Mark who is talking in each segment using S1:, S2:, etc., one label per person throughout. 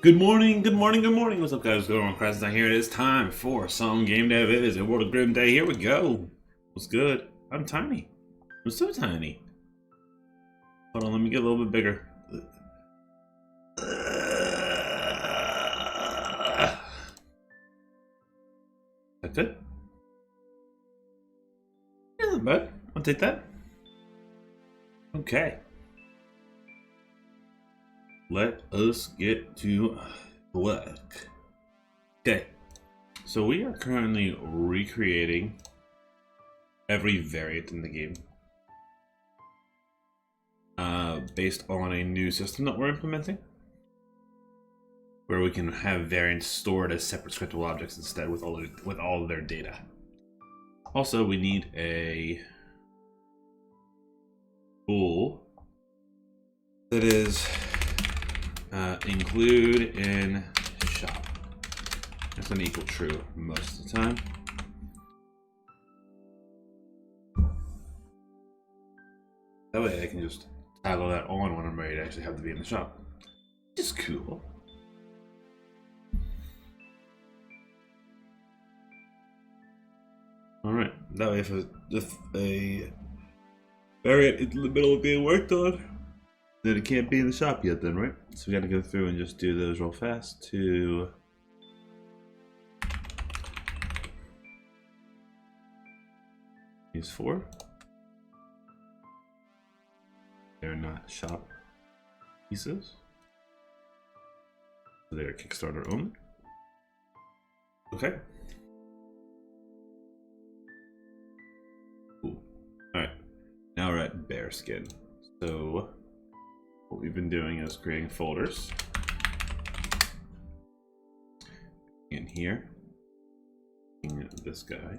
S1: Good morning, good morning, good morning. What's up, guys? What's going on? Krasn's here. It is time for some game dev. It is a World of Grimm day. Here we go. What's good? I'm tiny. I'm so tiny. Hold on, let me get a little bit bigger. That good? Yeah, not bad. I'll take that. Okay. Let us get to work. Okay, so we are currently recreating every variant in the game based on a new system that we're implementing, where we can have variants stored as separate scriptable objects instead with all of their data. Also, we need a tool that is include in shop. That's an equal true most of the time. That way I can just toggle that on when I'm ready to actually have to be in the shop. Just cool. Alright, that way if a variant in the middle of being worked on, then it can't be in the shop yet then, right? So we gotta go through and just do those real fast to use 4. They're not shop pieces. They're Kickstarter only. Okay. Cool. Alright. Now we're at bear skin. So what we've been doing is creating folders in here. This guy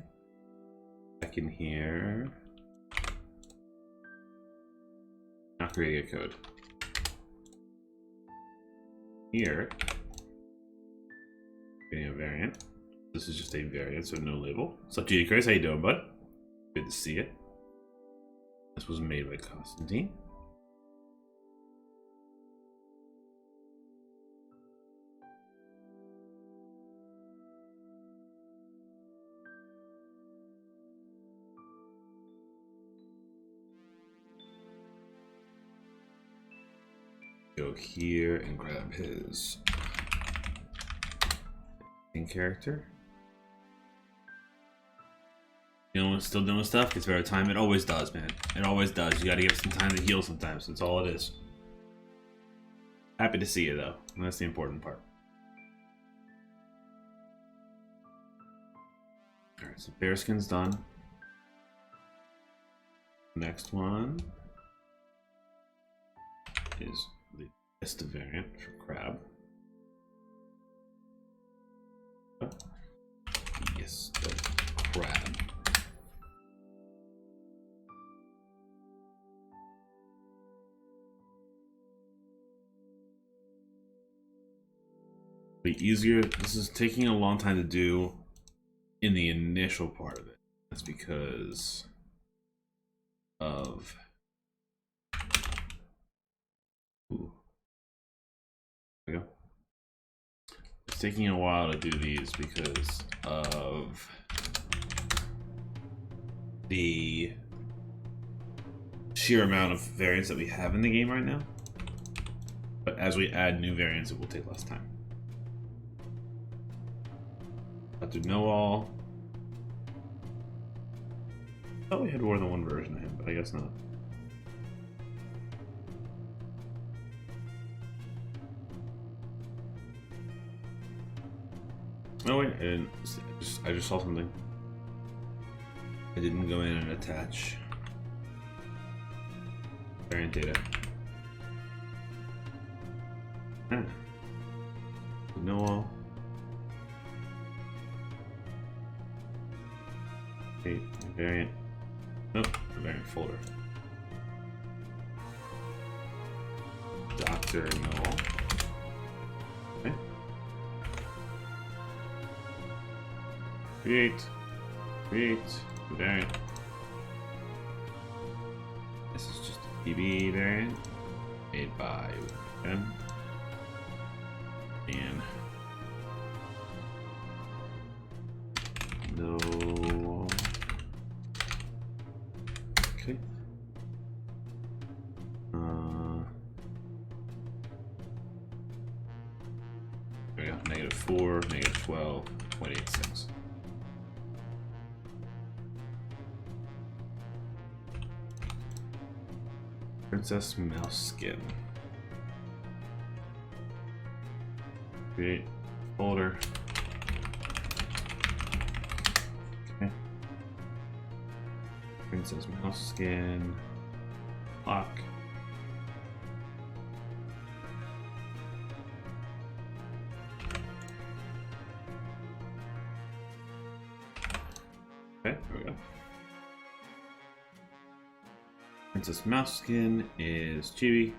S1: back in here. Not creating a code. Here, getting a variant. This is just a variant, so no label. What's up to you, Chris? How you doing, bud? Good to see it. This was made by Constantine. Go here and grab his main character. You know, still doing stuff. Gets better time. It always does, man. It always does. You gotta give it some time to heal sometimes. That's all it is. Happy to see you though. And that's the important part. Alright, so bearskin's done. Next one is the Vista variant for crab. Yes, the crab. Be easier. This is taking a long time to do in the initial part of it. That's because of there we go. It's taking a while to do these because of the sheer amount of variants that we have in the game right now. But as we add new variants, it will take less time. Have to know all. I thought we had more than one version of him, but I guess not. Oh wait, I just saw something. I didn't go in and attach variant data. No all. Okay, variant. Nope, variant folder. Doctor no. Okay. Create variant. This is just a PB variant made by Grimm. And no. Okay. There we go. -4, -12.86. Princess Mouse Skin. Create folder. Okay. Princess Mouse Skin. Lock. Okay, there we go. Princess Mouse Skin is Chibi.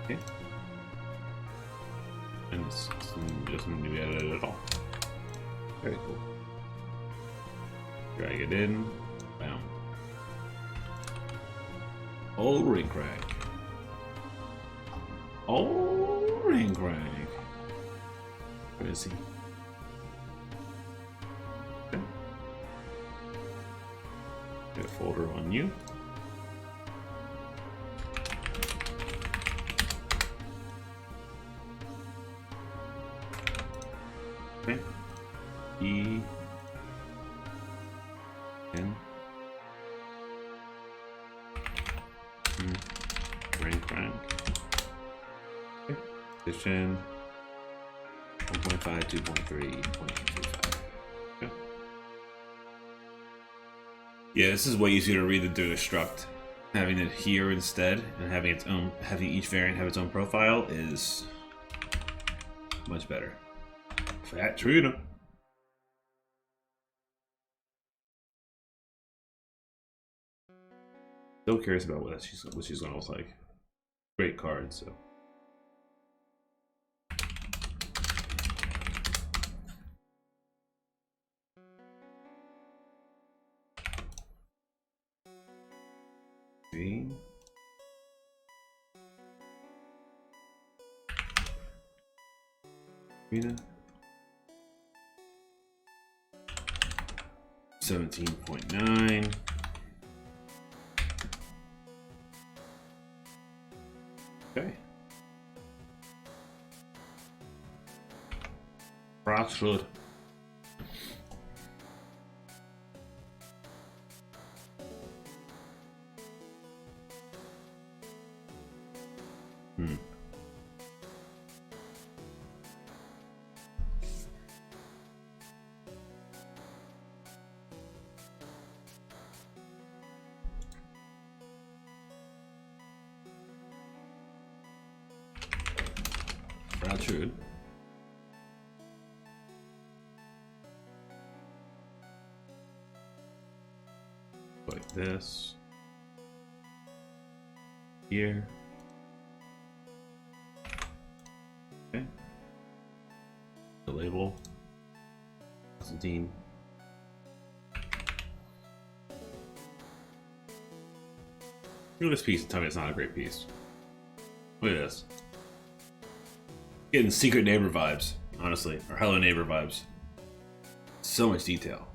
S1: Okay. And this doesn't need to be edited at all. Very cool. Drag it in. Bam. Oh, ring crank. Oh, ring crank. Where is he? Okay. Get a folder on you. Okay. E. N. Ring crank. Okay. Position. 1.5, 2.3, 0.25. Okay. Yeah, this is way easier to read than doing a struct. Having it here instead and having each variant have its own profile is much better. Fat Trina. So curious about what she's gonna look like. Great card, so. Green. Trina. 17.9. Okay. Rockwood. Rockwood. Like this. Here. Okay. The label. Constantine. Look at this piece and tell me it's not a great piece. Look at this. Getting Secret Neighbor vibes, honestly, or Hello Neighbor vibes. So much detail.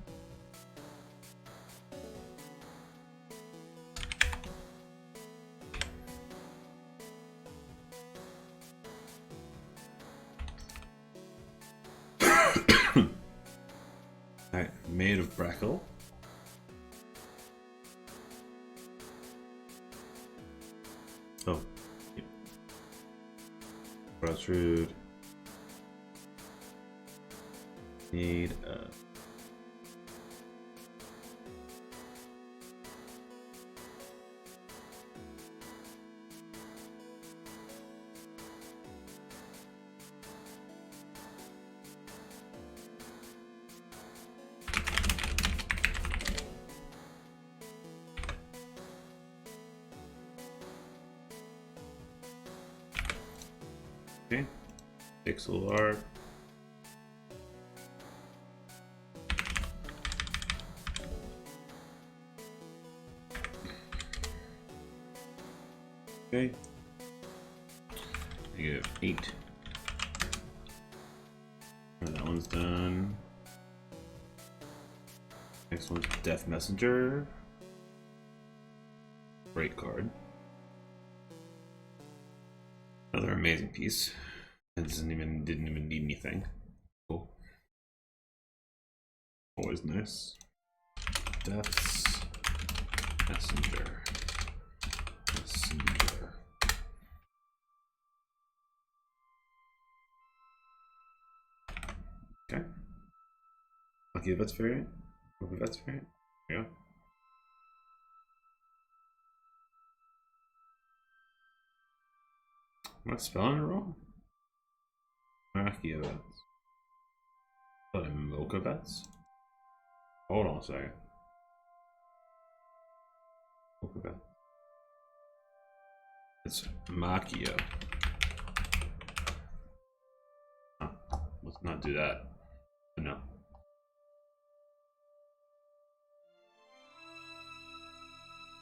S1: Alright, made of Brackle. Oh. Yeah. Protrude. Need a okay. Pixel art. Okay. -8. And that one's done. Next one's Death Messenger. Great card. Another amazing piece. It didn't even need anything. Cool. Always nice. Death's Messenger. Messenger. Okay. Lucky Vets variant. Lucky Vets variant. There we go. Am I spelling it wrong? Lucky Vets. But I'm Mocha Vets? Hold on a second. Mocha Vets. It's Machio. Huh. Let's not do that. No.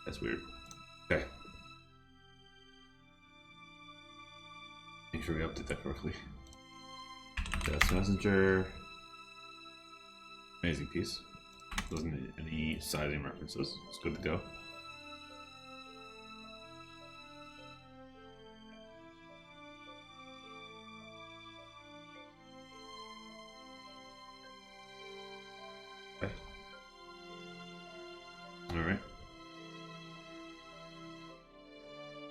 S1: That's weird. Okay. Make sure we update that correctly. Death Messenger. Amazing piece. Doesn't need any sizing references. It's good to go. Okay. Alright.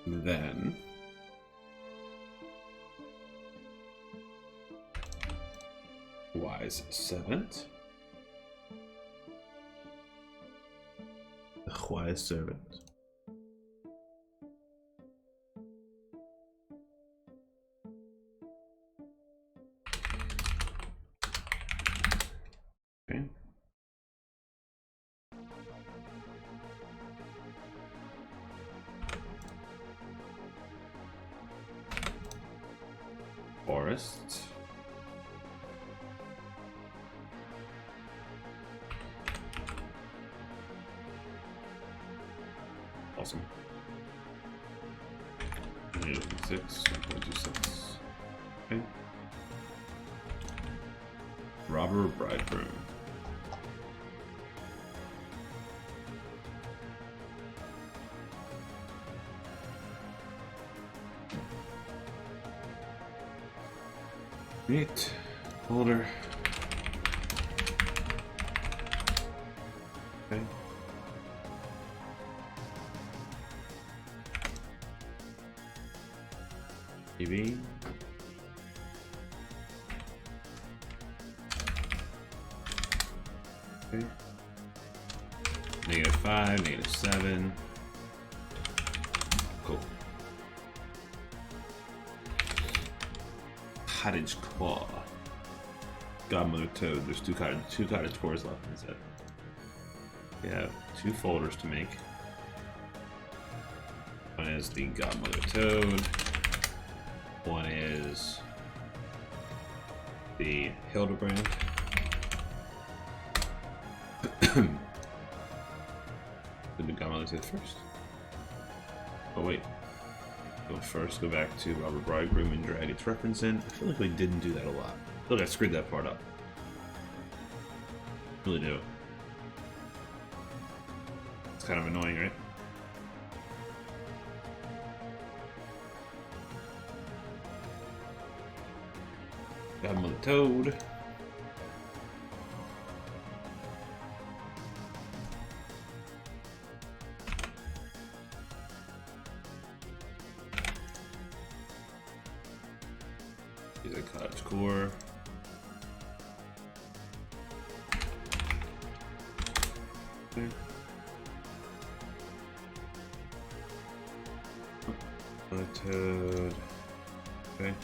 S1: Then Wise Servant. The Wise Servant. Okay. Forest. Awesome. -6, 1.26. Okay. Robber Bridegroom. Neat. Holder. Okay. TV. Okay. -5, -7. Cool. Cottage Claw. Godmother Toad. There's two cottage cores left in the set. We have 2 folders to make. One is the Godmother Toad. One is the Hildebrand. Did the Godmother Toad first? Oh wait. We'll first go back to Robber Bridegroom and drag its reference in. I feel like we didn't do that a lot. I feel like I screwed that part up. I really do. It's kind of annoying, right? Godmother Toad. Here's a cottage core. Okay. Toad. Okay.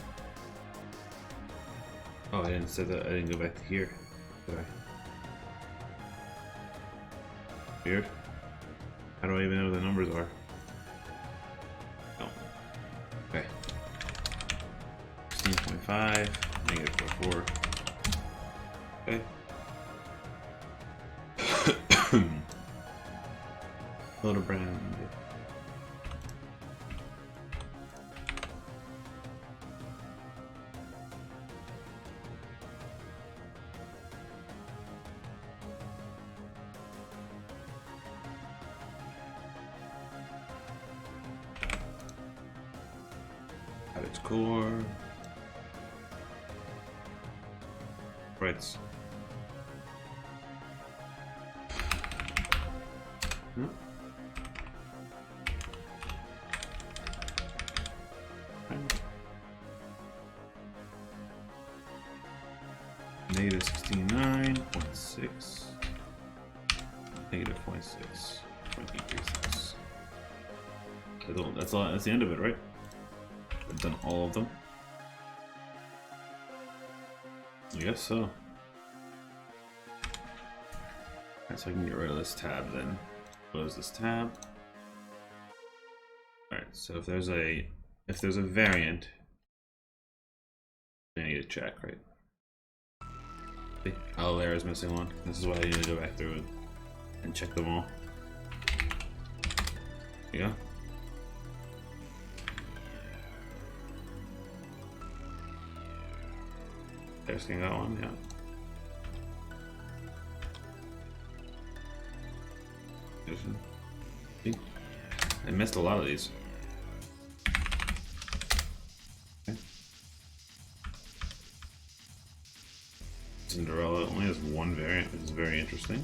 S1: Oh, I didn't set that. I didn't go back to here. Did I? Weird. How do I even know what the numbers are? Oh. Okay. 16.5, -4. Okay. Hildebrand. core. Right. Hmm. Negative 69.6. Negative 0.6. 0.836. That's all. That's the end of it, right? I've done all of them. I guess so. Alright, so I can get rid of this tab then. Close this tab. Alright, so if there's a variant, I need to check, right? See? Oh, there is missing one. This is why I need to go back through and check them all. There you go. There's got one, yeah. See? I missed a lot of these. Okay. Cinderella only has one variant, which is very interesting.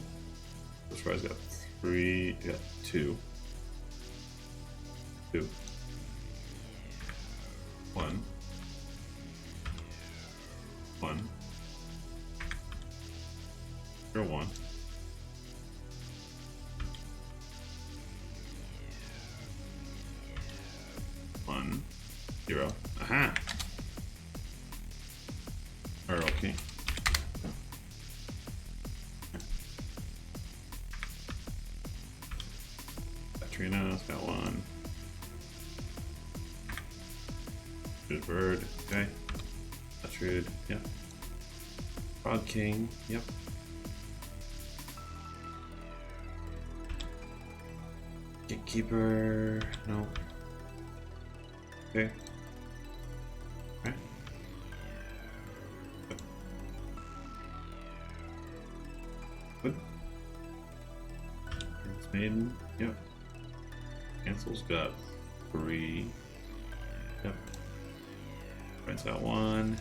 S1: This guy's got three, got two. Two. One. One. Or one. One. Zero. Aha! Or okay. Katrina's got one. Good bird, okay. Trude, yep. Frog King, yep. Gatekeeper, no. Okay. Okay. Good. Prince Maiden, yep. Cancel's got three. Yep. Prince got one.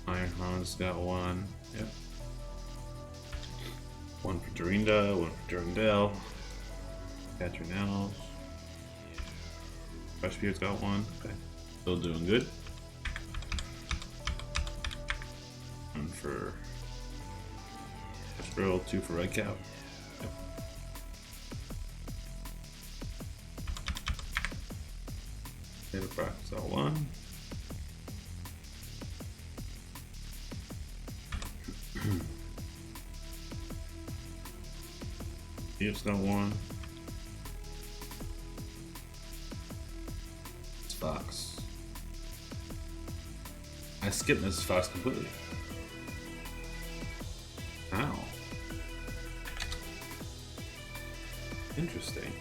S1: Iron Hans got one. Yep. One for Dorinda, one for Durandale. Catherine Els. Freshbeard's got one. Okay. Still doing good. One for Fresh Girl, two for Redcap. Yep. David Brock's got one. It's got one. It's Fox. I skipped Mrs. Fox completely. How? Interesting.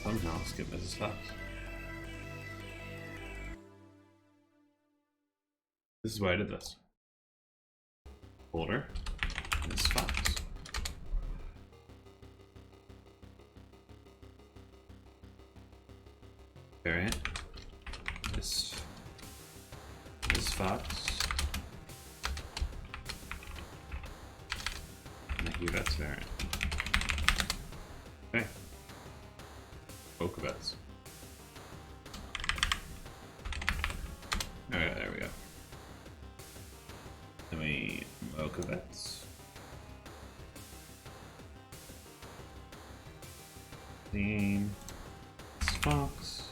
S1: Somehow skip Mrs. Fox. This is why I did this. Folder. Mrs. Fox. Variant. Mrs. Fox. And here that's variant. Okay. Okavets. Alright, there we go. Then we Okavets. Theme. Fox.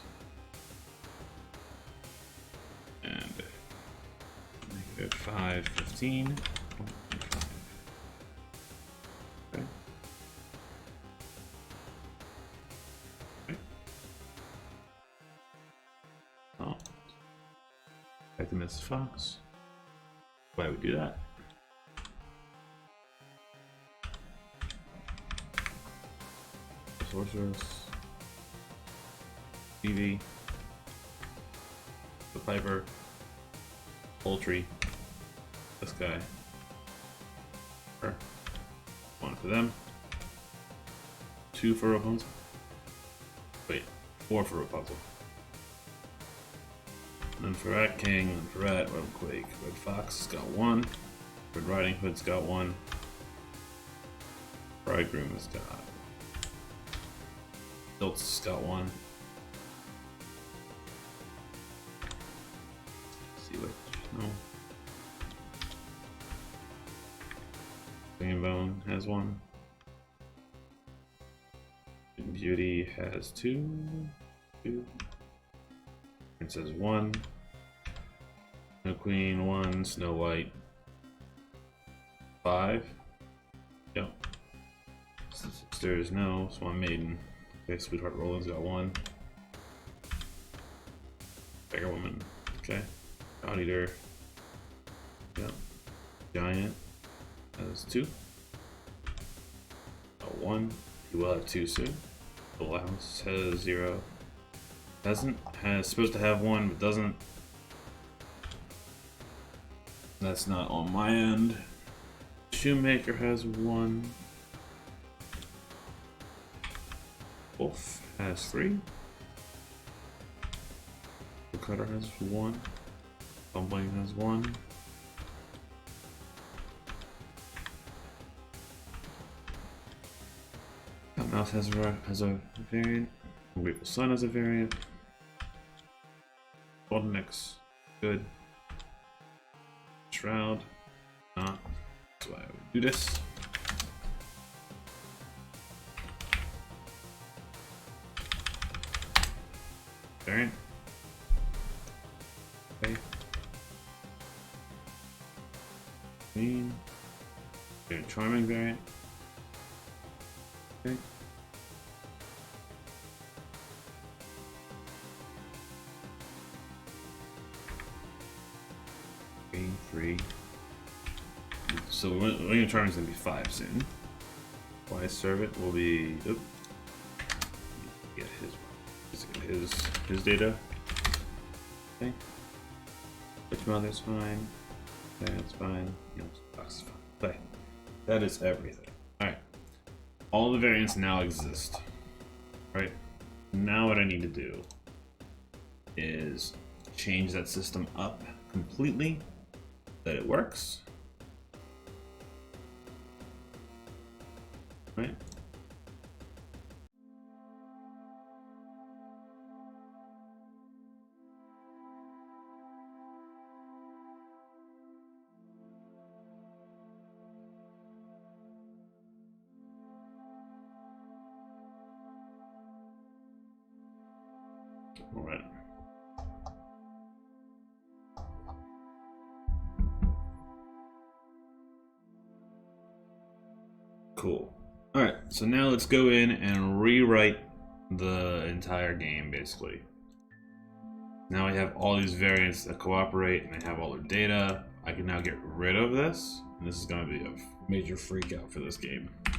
S1: And negative 515. Okay. Oh. Back to Mrs. Fox. Why would we do that? Sorceress. TV. The Piper. poultry. This guy. One for them. 2 for Rapunzel. Wait, 4 for Rapunzel. Then for Rat King, then for Rat, Red Quake. Red Fox has got 1. Red Riding Hood's got 1. Bridegroom has got. Stilts has got 1. Let's see what. No. Bone has 1. Beauty has 2. Princess 1. Snow Queen 1. Snow White 5. Yep. Sisters no. Swan Maiden. Okay, Sweetheart Roland's got 1. Beggar Woman. Okay. God Eater. Yep. Giant has 2. 1. He will have 2 soon. Full House has 0. Doesn't. Has supposed to have 1, but doesn't. That's not on my end. Shoemaker has 1. Wolf has 3. The Cutter has 1. Tumbling has 1. Mouse has a variant. Grateful Sun has a variant. Golden Mix, good. Shroud, not. That's why I would do this. Variant. Okay. Queen. Charming variant. Okay. Green 3. So William Charming's gonna be 5 soon. Wise Servant will be. Oop. Get his data. Okay. Witch Mother's fine. That's fine. Box is fine. Okay. That is everything. Alright. All the variants now exist. Right? Now what I need to do is change that system up completely, that it works. Right? All right. Cool. All right, so now let's go in and rewrite the entire game, basically. Now I have all these variants that cooperate, and I have all their data. I can now get rid of this, and this is going to be a major freak out for this game. We're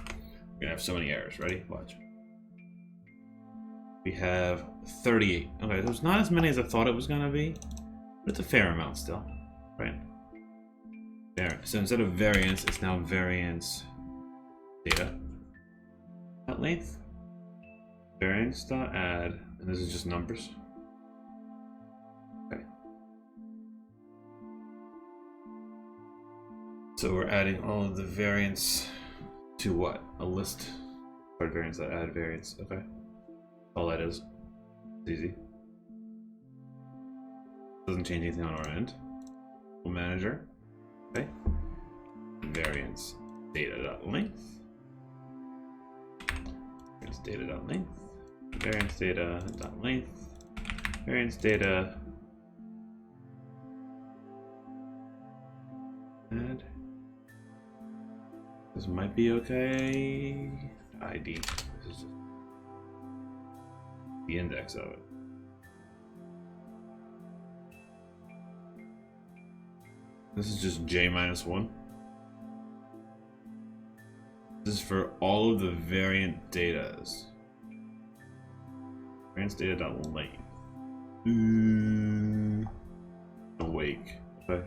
S1: going to have so many errors. Ready? Watch. We have 38. Okay, there's not as many as I thought it was going to be, but it's a fair amount still, right? There. So instead of variance, it's now variance data. At length. Variance.add, and this is just numbers. Okay. So we're adding all of the variants to what? A list. Or variants that add variants. Okay. All that is. It's easy. Doesn't change anything on our end. Manager. Okay. Variance data.length. Variance data.length. Variance data.length. Variance data. Add. This might be okay. ID. This is just the index of it. This is just J-1. This is for all of the variant datas. Variance data.length. Awake. Okay.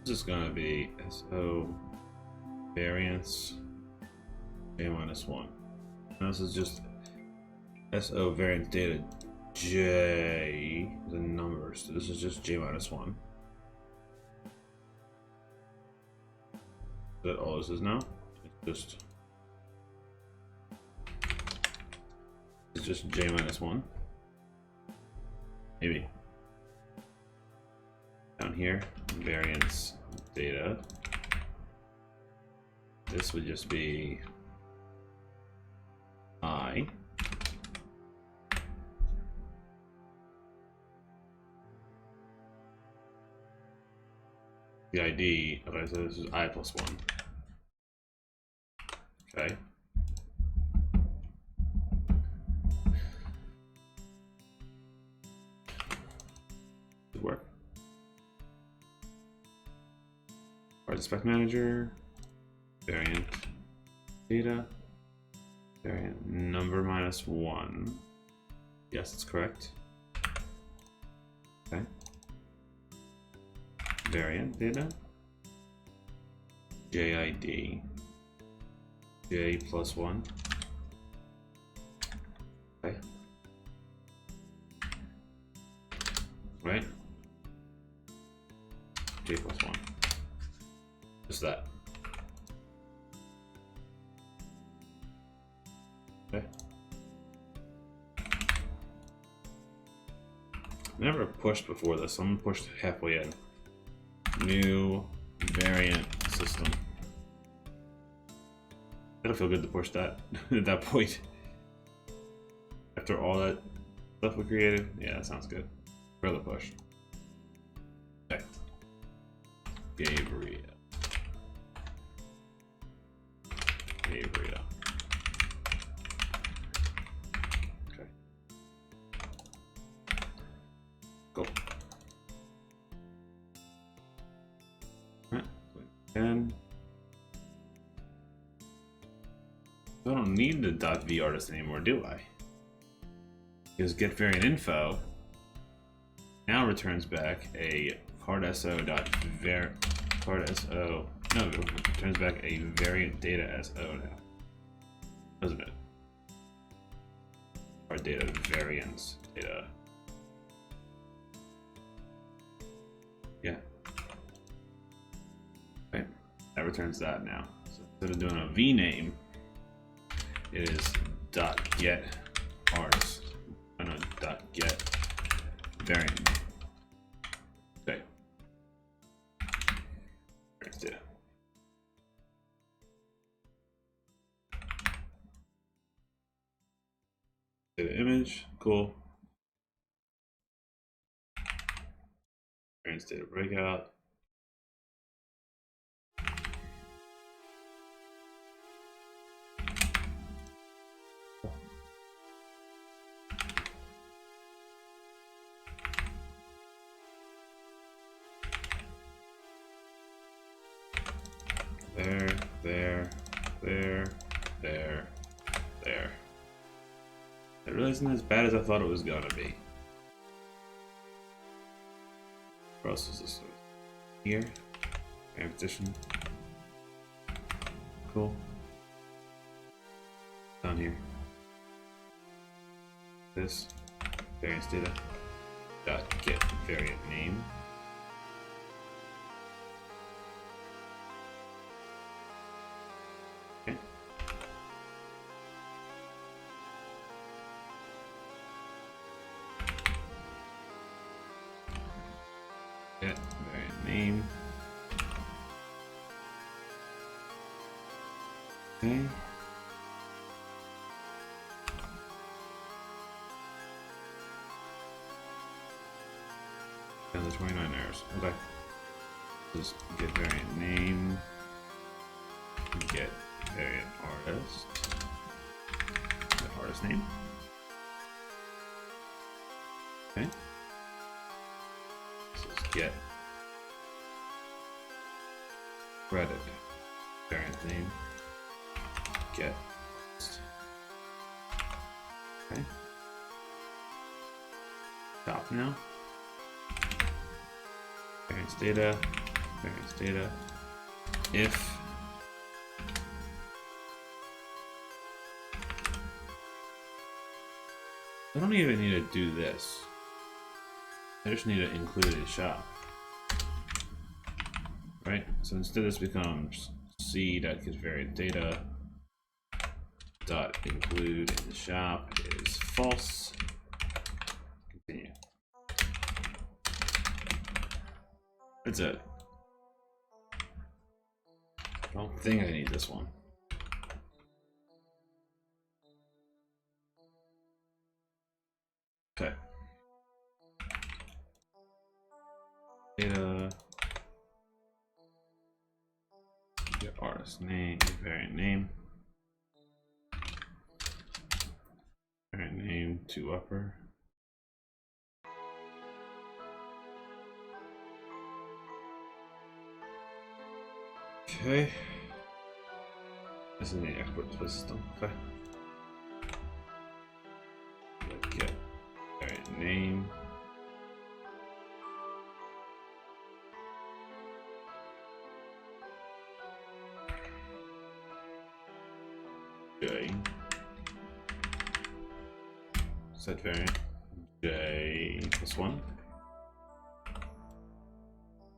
S1: This is gonna be SO variance J-1. Now this is just SO variance data J, the numbers. So this is just J-1. Is that all this is now? It's just J-1. Maybe. Down here, variance data. This would just be I. The ID, okay, so this is I plus 1. Okay. Should work. Alright, spec manager, variant data, variant number -1. Yes, that's correct. Okay. Variant data, JID, J plus 1. Okay. Right? J plus 1. Just that. Okay. Never pushed before this, so I'm pushed halfway in. New variant system. That'll feel good to push that at that point. After all that stuff we created, yeah, that sounds good. Further push. Okay. Gabriel. Okay. Go. And I don't need the .vartist anymore, do I? Because get variant info now returns back a cardso.var cardso. No, it returns back a variant data SO now, doesn't it? Our data variance data. Yeah. Okay, that returns that now. So instead of doing a V name, it is .get artist. Oh no, .get variant. Okay. Variance data. Data image, cool. Variance data breakout. There. It really isn't as bad as I thought it was gonna be. Where else is this? Here. Repetition. Cool. Down here. This. Variance data. Get variant name. Okay. Get variant name. Okay. And the 29 errors. Okay. Just get variant name. Get variant artist. The artist name. Okay. This is get credit variant name. Get. Okay. Stop now. Variance data. Variance data. If I don't even need to do this. I just need to include a shop. Right? So instead this becomes C dot gives variant data dot include in the shop is false. Continue. That's it. I don't think I need this one. Okay. Data. Get artist name, variant name. Variant name to upper. Okay. This is the export to the system. Okay. Get variant name. J. Set variant J plus 1.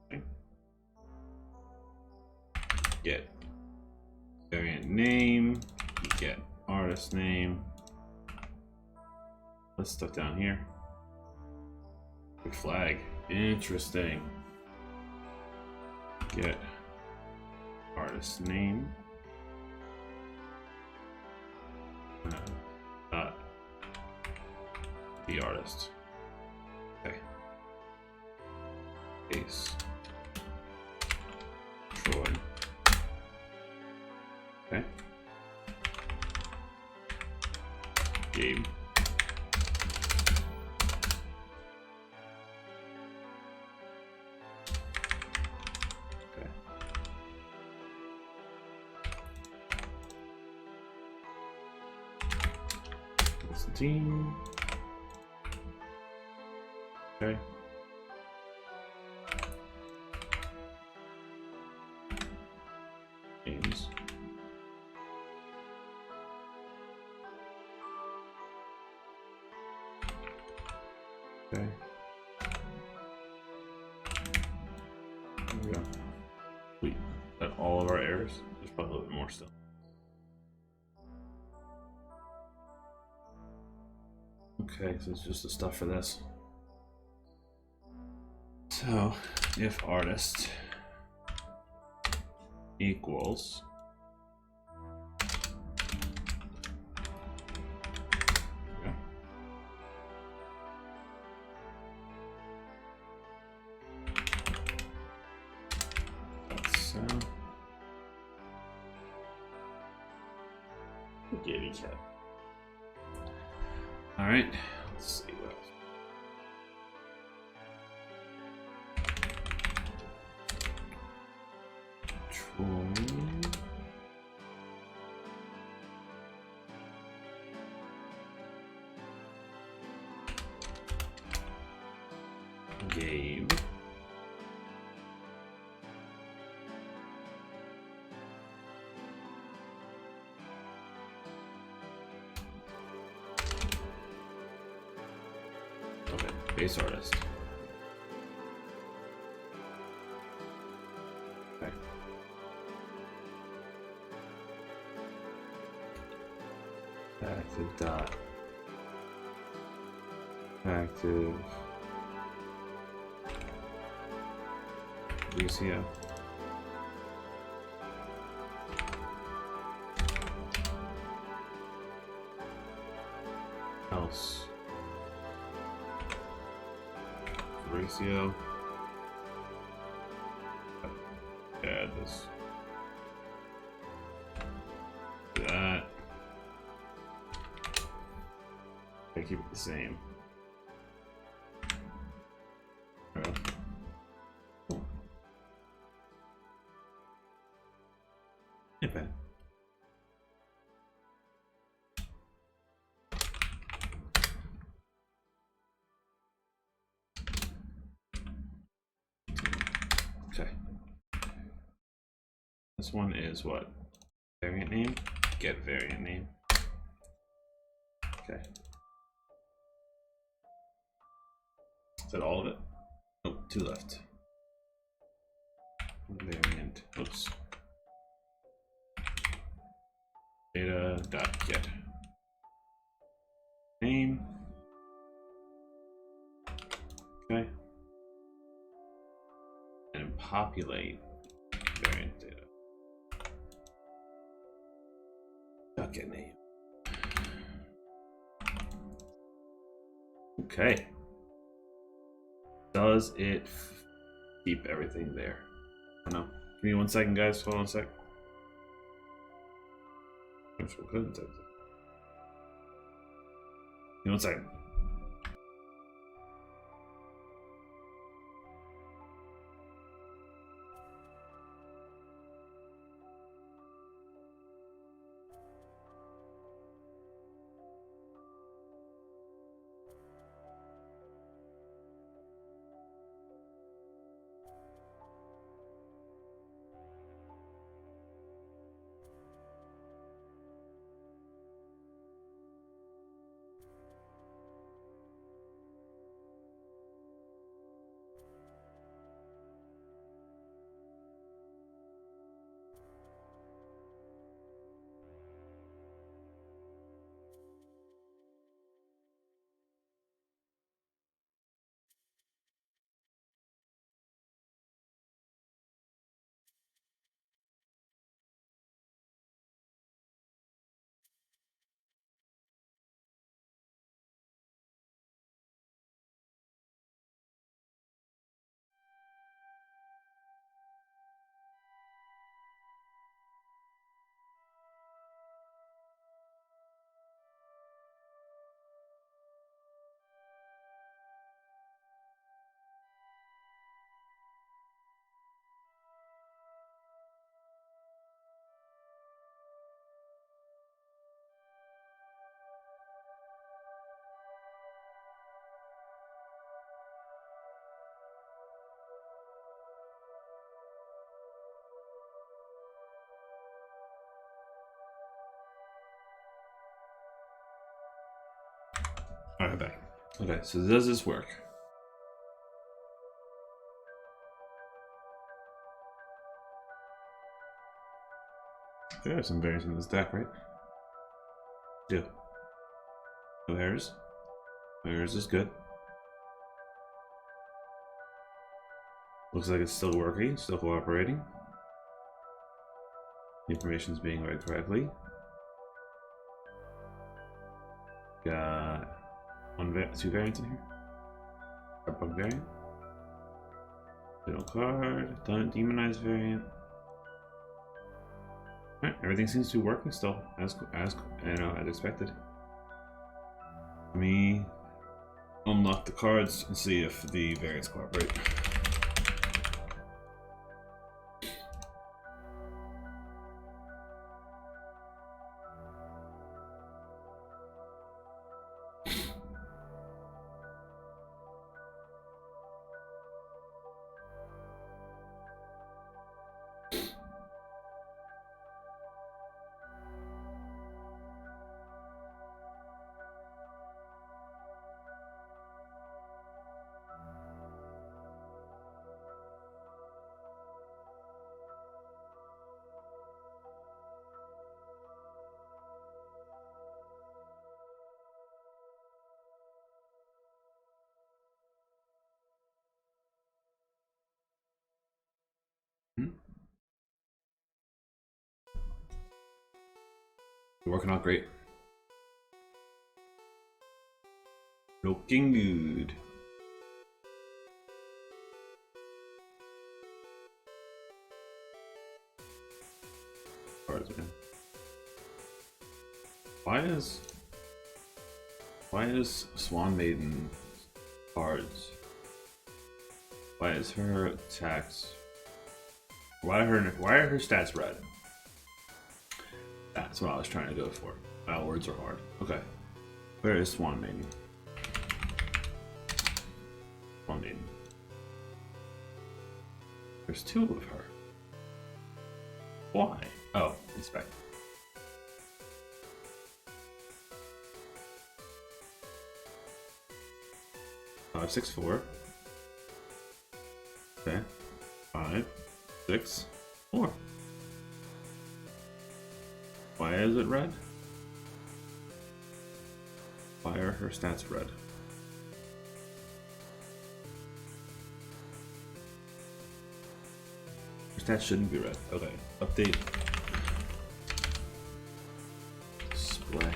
S1: Okay. Get variant name. Get artist name. Let's stuff down here. Big flag. Interesting. Get artist name. The artist. Okay. Ace. Troy. Okay. Gabe. Okay. Constantine. Okay. Games. Okay. There we go. Wait, that all of our errors? There's probably a little bit more still. Okay, so it's just the stuff for this. So, if artist equals Gaby cat. All right, let's see what else. Gabe. Okay, base artist. Okay. Active dot. Active. Lucio. Else. Ratio. Add this. That. I keep it the same. Okay. This one is what? Variant name? Get variant name. Okay. Is that all of it? Nope, 2 left. Variant. Oops. Data.get name. Okay. And populate variant data. Get name. Okay. Does it keep everything there? I don't know. Give me 1 second, guys. Hold on a sec. Give me 1 second. Alright, back. Okay, so does this work? There are some variants in this deck, right? Yeah. No errors. No errors is good. Looks like it's still working, still cooperating. The information is being read correctly. Got 2 variants in here. Bug variant. Middle card. Demonize variant. Alright, everything seems to be working still, as expected. Let me unlock the cards and see if the variants cooperate. You're working out great. Looking good. Cards, man. Why is Swan Maiden cards? Why is her attacks? Why are her stats red? That's what I was trying to go for. Wow, words are hard. Okay. Where is Swan Maiden? Swan Maiden. There's 2 of her. Why? Oh, inspect. Five, 6, 4. Okay. 5, 6, 4. Why is it red? Why are her stats red? Her stats shouldn't be red. Okay. Update. Display.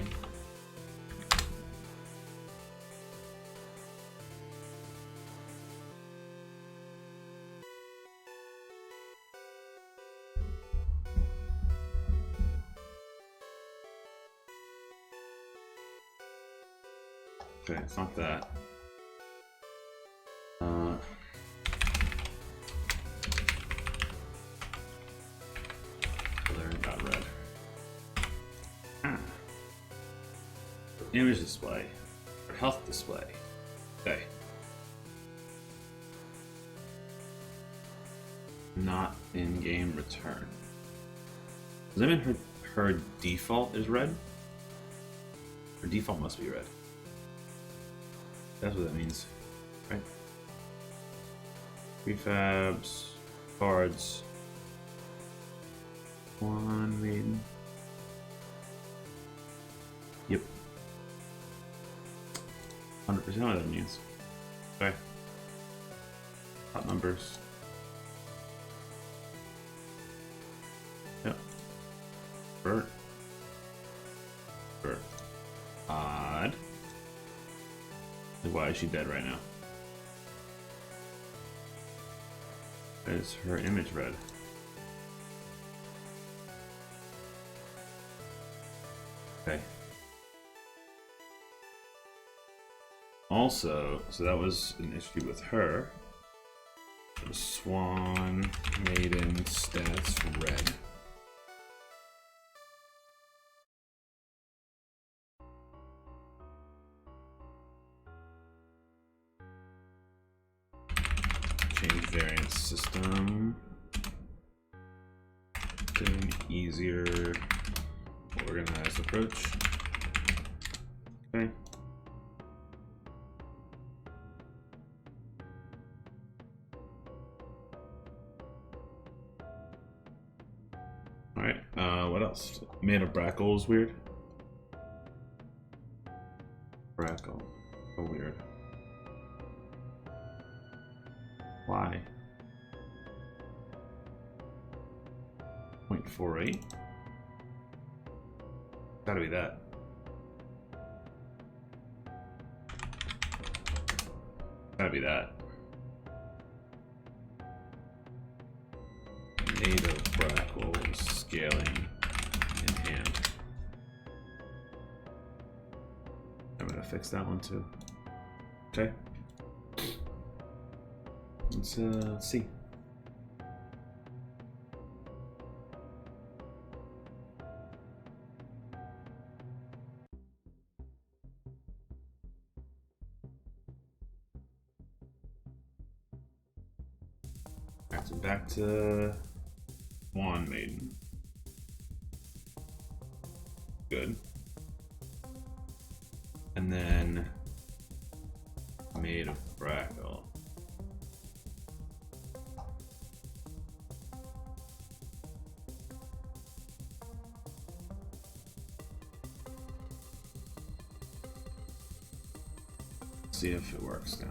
S1: Okay, it's not that. There, got red. Image display. Or health display. Okay. Not in-game return. Does that mean her default is red? Her default must be red. That's what that means, right? Prefabs, cards, one maiden. Yep. 100% what that means. Okay. Hot numbers. Yep. Bert. Bert. Odd. Why is she dead right now? Is her image red? Okay. Also, so that was an issue with her. The Swan Maiden stats red. Change variant system to an easier, organized approach. Okay. Alright, what else? Made of Brackle is weird. Brackle. So weird. Why? 0.48? Gotta be that. Gotta be that. Native Brackle scaling in hand. I'm gonna fix that one too. Okay. Let's see. Alright, so back to Swan Maiden. Good. And then Made of Brackle. See if it works now.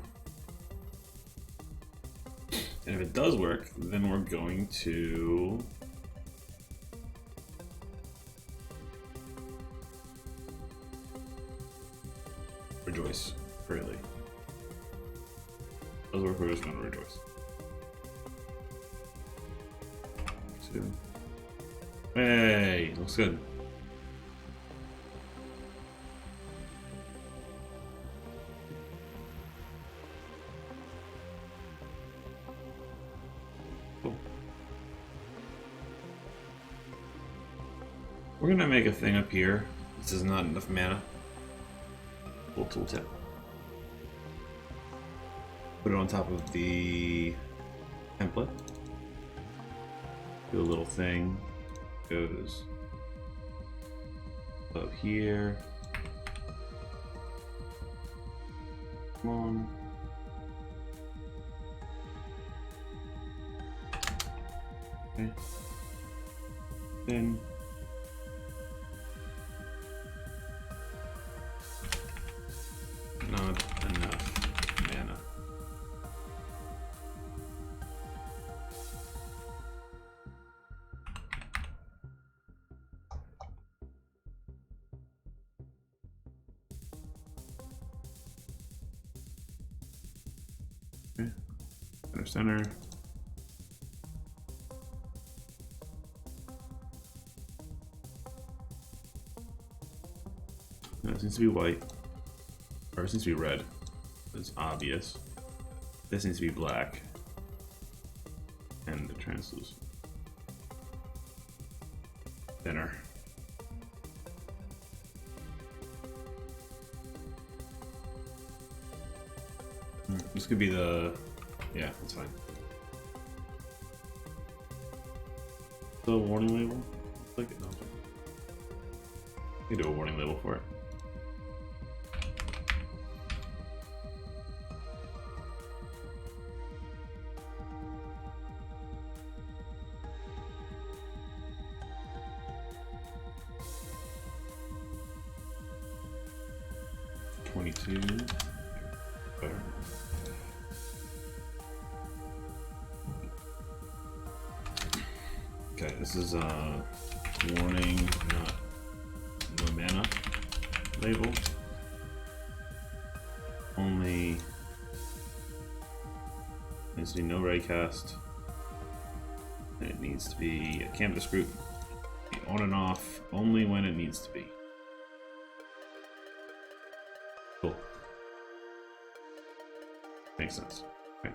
S1: And if it does work, then we're going to rejoice freely. Does work, we're just going to rejoice. 2. Hey, looks good. We're gonna make a thing up here. This is not enough mana. Cool tooltip. Put it on top of the template. Do a little thing. goes up here. Come on. Okay. Then not enough mana. Okay. Center. No, it seems to be white. Or it seems to be red. It's obvious. This needs to be black. And the translucent. Thinner. This could be the... Yeah, that's fine. The warning label? Click it. No. You can do a warning label for it. Okay, this is a warning, not no mana label. Only needs to be no raycast. And it needs to be a canvas group. Be on and off only when it needs to be. Cool. Makes sense. Okay.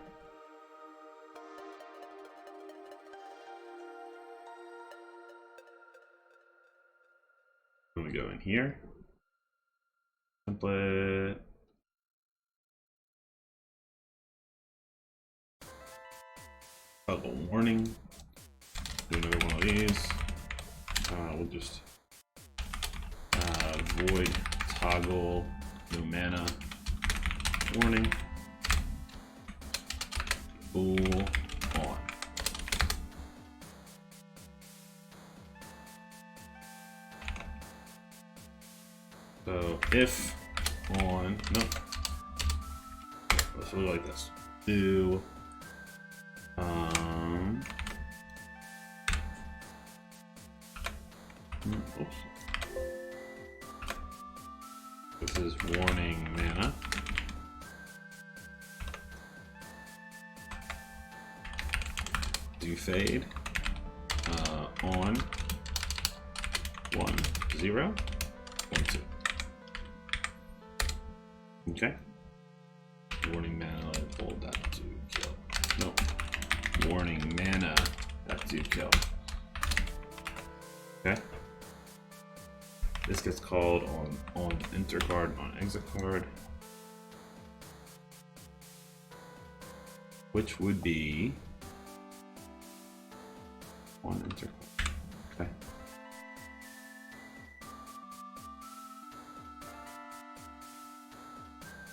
S1: I'm gonna go in here. Template. Toggle warning. Do another one of these. We'll just void toggle no mana warning. Full on. So if on let's look like this. Do oops. This is warning mana. Do fade on 1 0 1 2. Okay. Warning mana hold that to kill. No. Warning mana that to kill. Okay. This gets called on enter card, on exit card. Which would be on enter card. Okay.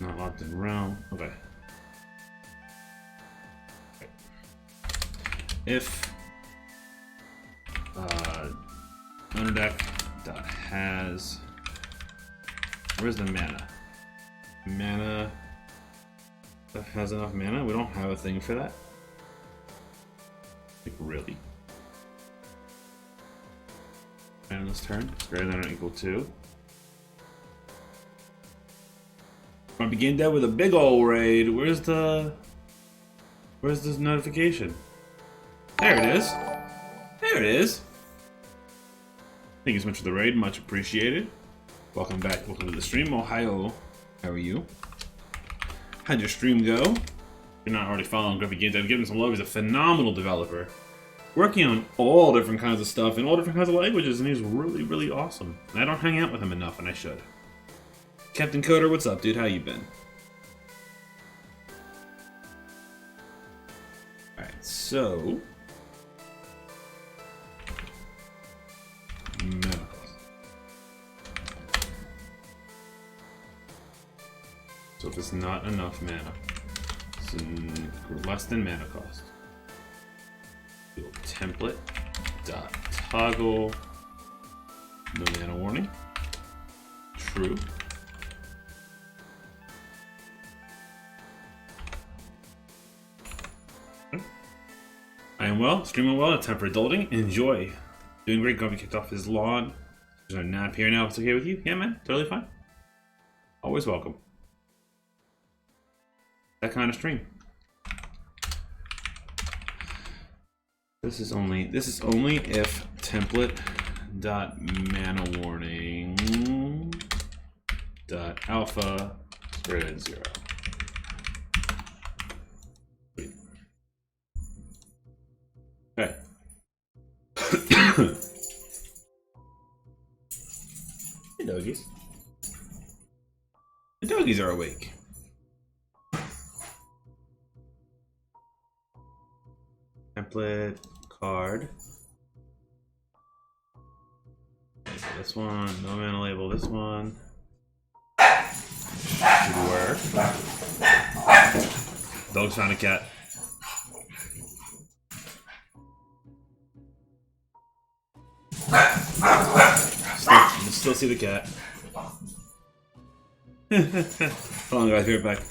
S1: Not locked in realm. Okay. If underdeck dot has, where's the mana? Mana that has enough mana? We don't have a thing for that. Like really? And this turn, it's greater than or equal to. I begin that with a big ol' raid. Where's this notification? There it is. There it is. Thank you so much for the raid, much appreciated. Welcome back, welcome to the stream. Ohio, how are you? How'd your stream go? If you're not already following Grumpy Games, I've given him some love. He's a phenomenal developer. Working on all different kinds of stuff in all different kinds of languages, and he's really, really awesome. And I don't hang out with him enough, and I should. Captain Coder, what's up, dude? How you been? Alright, so... So if it's not enough mana, so less than mana cost, we'll template dot toggle no mana warning true. I am well, streaming well, it's time for adulting. Enjoy. Doing great, Grumpy kicked off his lawn. There's a nap here now, if it's okay with you. Yeah, man, totally fine. Always welcome. That kind of stream. This is only if template dot mana warning dot alpha greater than 0. Okay. Hey, doggies. The doggies are awake. Template card. Label this one. No mana label this one. Should work. Dog's found a cat. Still see the cat. Hold on, guys, be right back.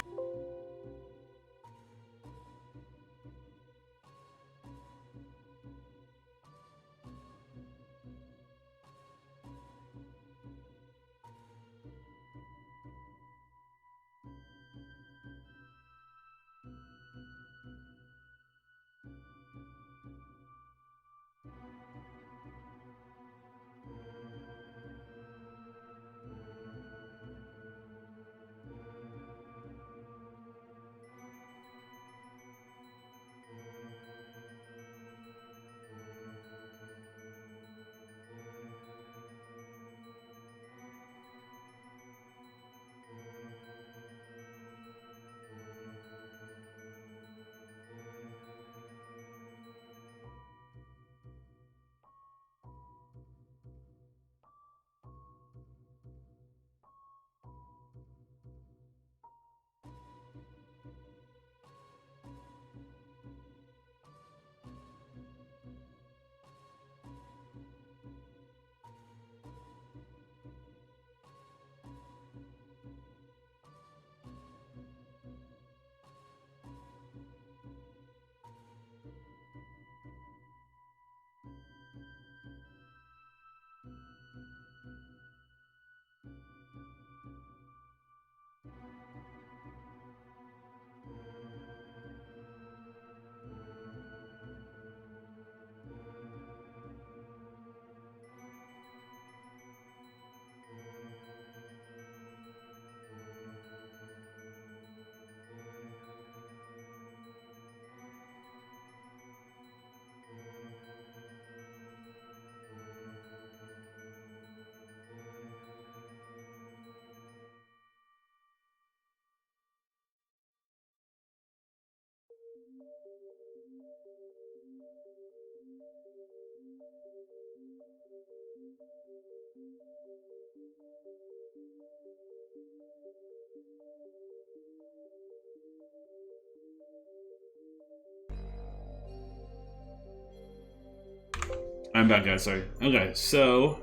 S1: I'm back, guys. Sorry. Okay, so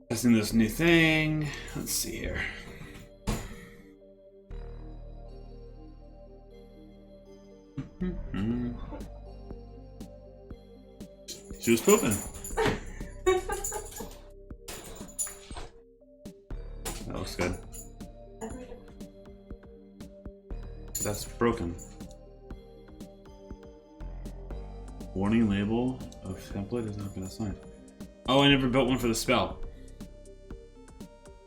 S1: testing this new thing. Let's see here. She was pooping. That looks good. That's broken. Warning label of template is not been assigned. Oh, I never built one for the spell.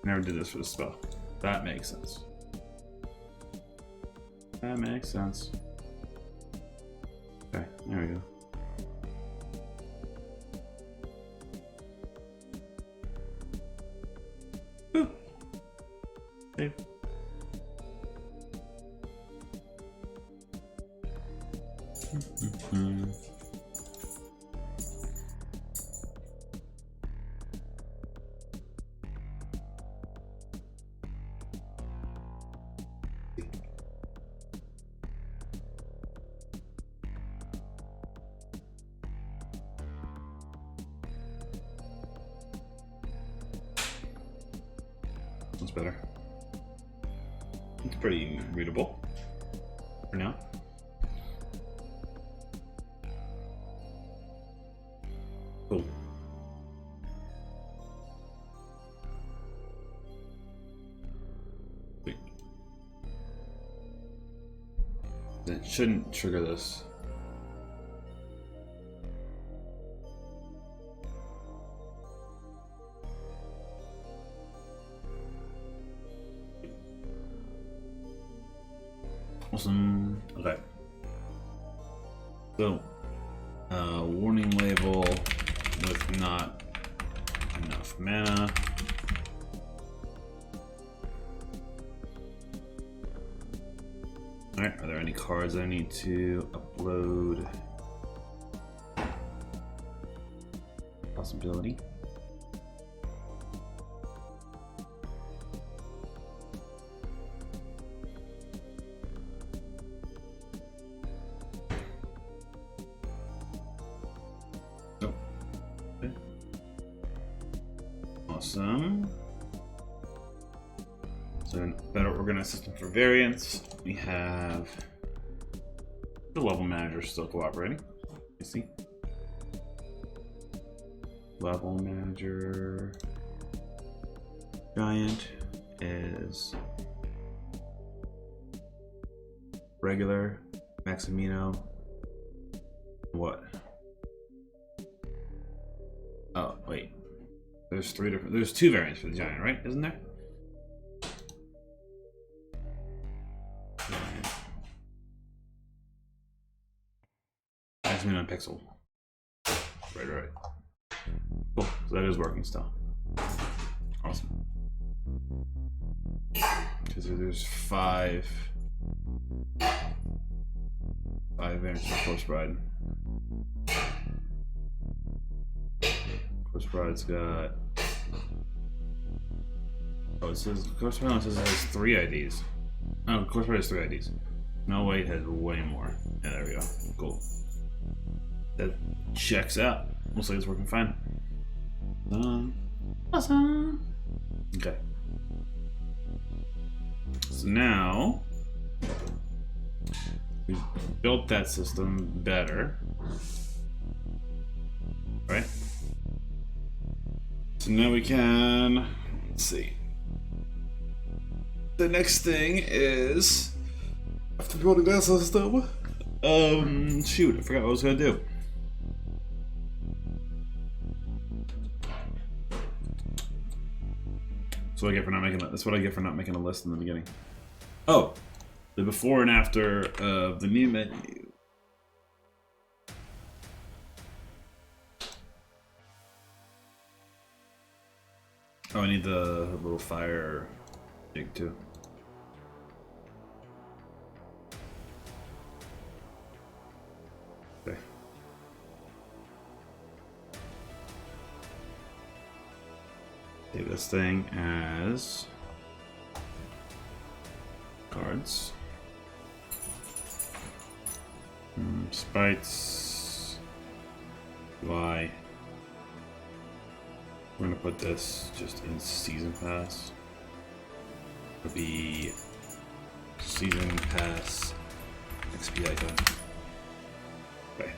S1: Never did this for the spell. That makes sense. That makes sense. Okay, there we go. Boop. Save. one's better. It's pretty readable for now. Cool. Wait. That shouldn't trigger this. Awesome. Okay. So, warning label with not enough mana. Alright, are there any cards I need to upload? Possibility. Awesome. So in better organized system for variants, we have the level manager still cooperating. You see? Level manager giant is regular, Maximino, what? Oh, wait. There's two variants for the giant, right? Isn't there? Maximum on pixel. Right. Cool. So that is working still. Awesome. Because there's five variants for Corpse Bride. Corpse Bride's got. Oh, it says Corpse Bride says it has 3 IDs. Oh, Corpse Bride has 3 IDs. No, wait, it has way more. Yeah, there we go. Cool. That checks out. Looks like it's working fine. Awesome. Okay. So now we've built that system better, right? So now we can, let's see. The next thing is, after building that system, shoot, I forgot what I was gonna do. That's what I get for not making. That's what I get for not making a list in the beginning. Oh, the before and after of the new menu. Oh, I need the little fire jig too. Okay. Save this thing as cards. Spites. Why? We're gonna put this just in season pass. It'll be season pass XP icon. Okay.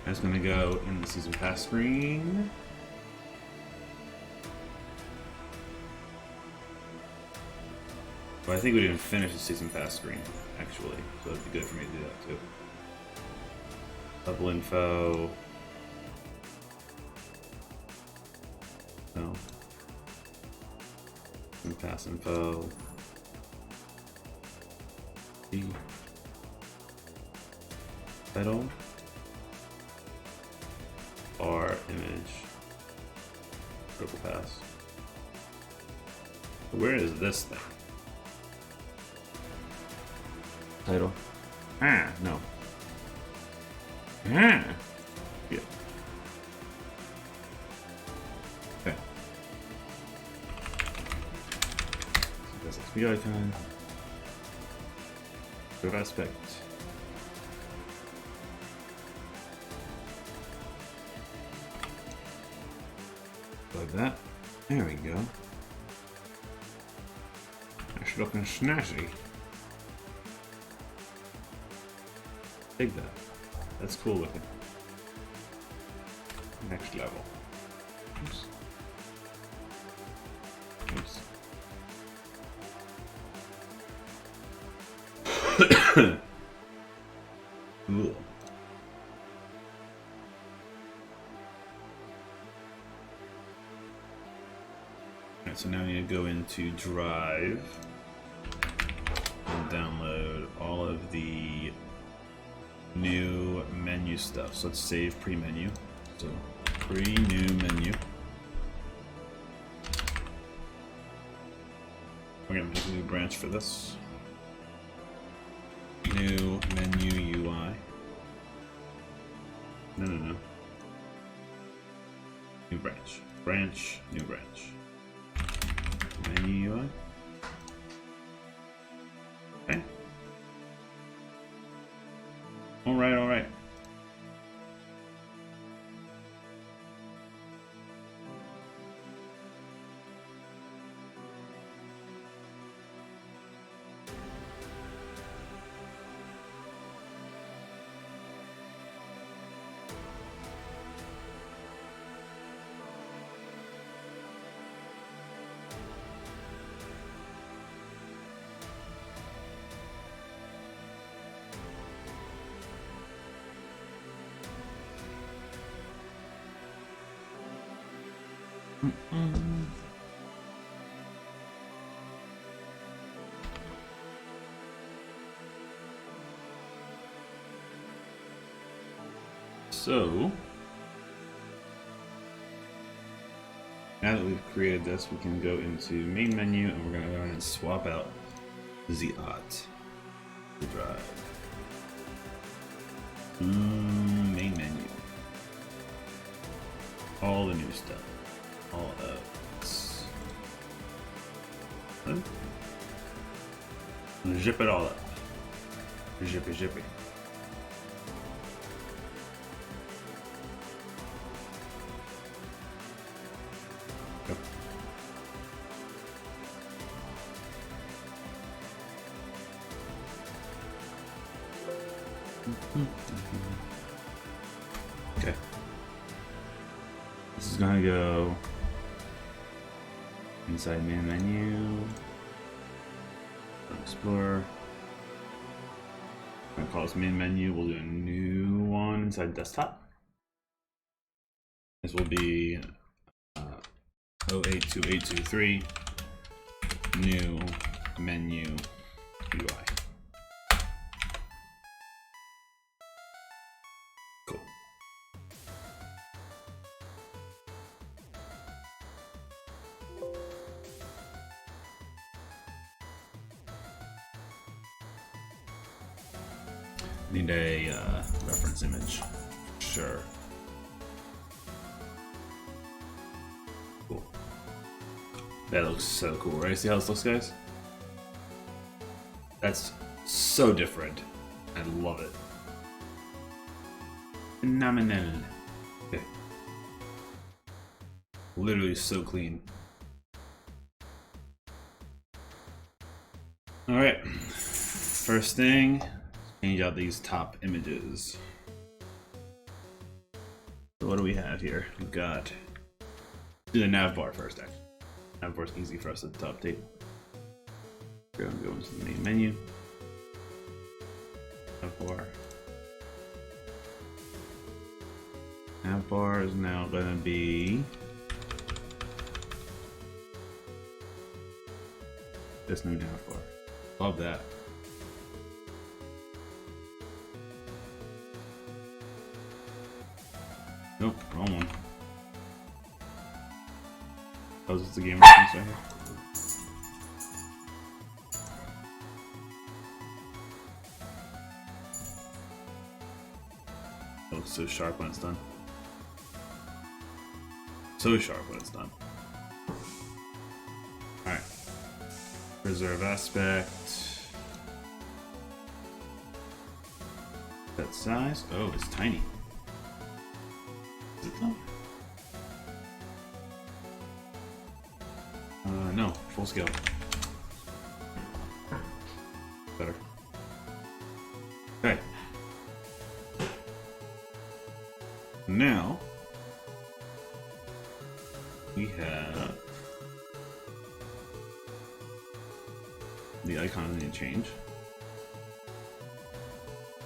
S1: That's gonna go in the season pass screen. But I think we didn't finish the season pass screen, actually, so it'd be good for me to do that too. Level info. No. Season pass info. Title. Bar image. Purple pass. Where is this thing? Title. Ah, no. Ah. Yeah. Okay. So that's XP icon. Good aspect. Like that. There we go. That's looking snazzy. Dig that. That's cool looking. Next level. Oops. Oops. Cool. Alright, so now we need to go into Drive and download all of the new menu stuff. So let's save pre-menu. So pre-new menu. We're gonna make a new branch for this. New menu UI. No. New branch. Branch, new branch. Menu UI. Okay. Alright. So now that we've created this, we can go into main menu and we're going to go ahead and swap out the art. The drive. Main menu. All the new stuff. All of this. Zip it all up. Zippy. Yep. Okay. This is gonna go inside main menu. Explorer. I'm gonna call this main menu. We'll do a new one inside desktop. This will be 082823 new menu UI. Cool. Need a reference image. Sure. Cool. That looks so cool, right? See how this looks, guys? That's so different. I love it. Phenomenal. Okay. Literally so clean. Alright. First thing, change out these top images. So what do we have here? We've got, do the nav bar first, actually. Nav bar is easy for us to update. We're going to go into the main menu. Nav bar. Nav bar is now going to be this new nav bar. Love that. Nope, wrong one. Oh, is this the game reference right here? It looks so sharp when it's done. So sharp when it's done. Alright. Preserve aspect. That size. Oh, it's tiny. Is it though? No, full scale. Better. Okay. Now we have the icons need to change.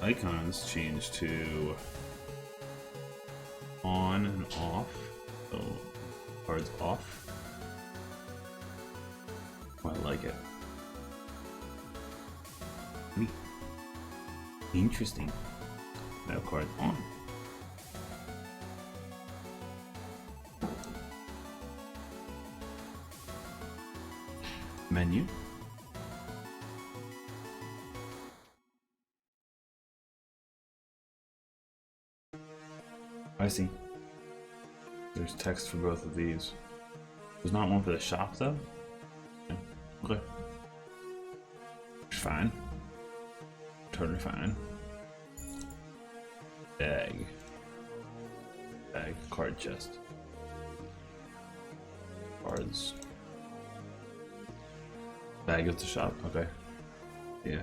S1: Icons change to on and off. So cards off. Oh, I like it. Neat. Interesting. Now cards on. Menu. I see. There's text for both of these. There's not one for the shop though? Okay. Fine. Totally fine. Bag. Bag. Card chest. Cards. Bag at the shop. Okay. Yeah.